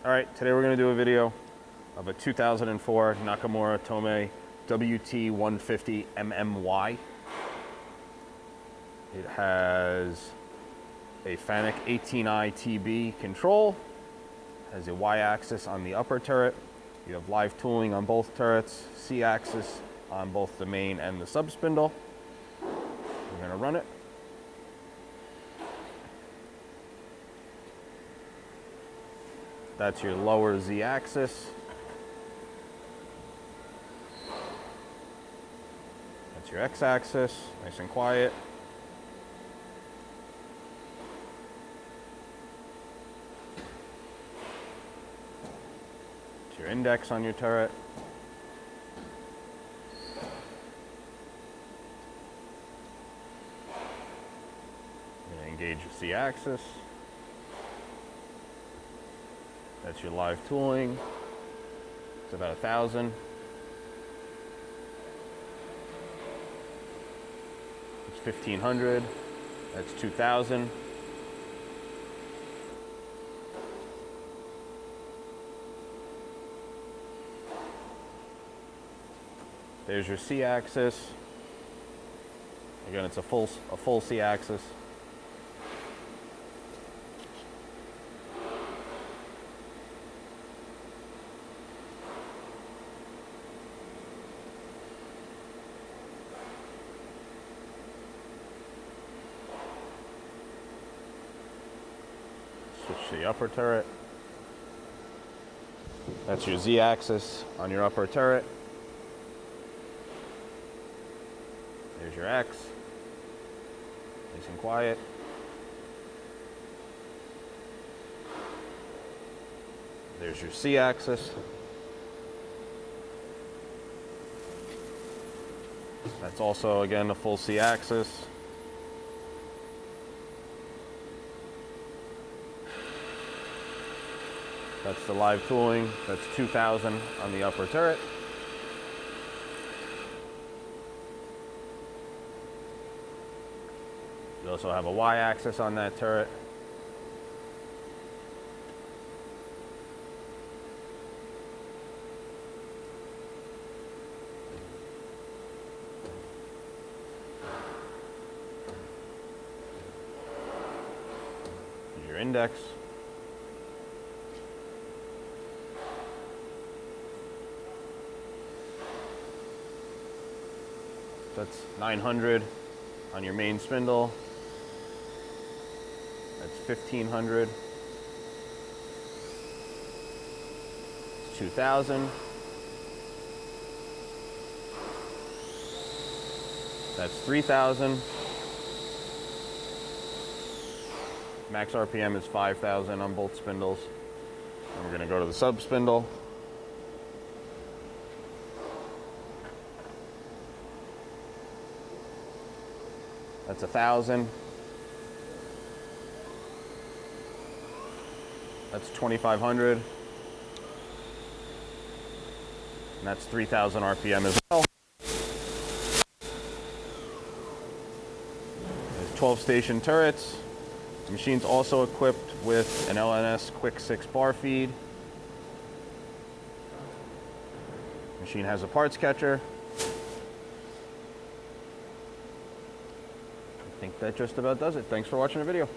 All right, today we're going to do a video of a 2004 Nakamura Tome WT-150MMY. It has a FANUC 18i TB control, has a Y-axis on the upper turret. You have live tooling on both turrets, C-axis on both the main and the subspindle. We're going to run it. That's your lower Z-axis. That's your X-axis, nice and quiet. It's your index on your turret. You're going to engage your C-axis. That's your live tooling. It's about 1,000. It's 1,500. That's 2,000. There's your C-axis. Again, it's a full C-axis. Switch to the upper turret. That's your Z-axis on your upper turret. There's your X. Nice and quiet. There's your C-axis. That's also, again, a full C-axis. That's the live tooling. That's 2,000 on the upper turret. You also have a Y-axis on that turret. Here's your index. That's 900 on your main spindle. That's 1,500. It's 2,000. That's 3,000. Max RPM is 5,000 on both spindles. And we're going to go to the subspindle. That's 1,000. That's 2,500. And that's 3,000 RPM as well. There's 12 station turrets. The machine's also equipped with an LNS Quick 6 bar feed. The machine has a parts catcher. I think that just about does it. Thanks for watching the video.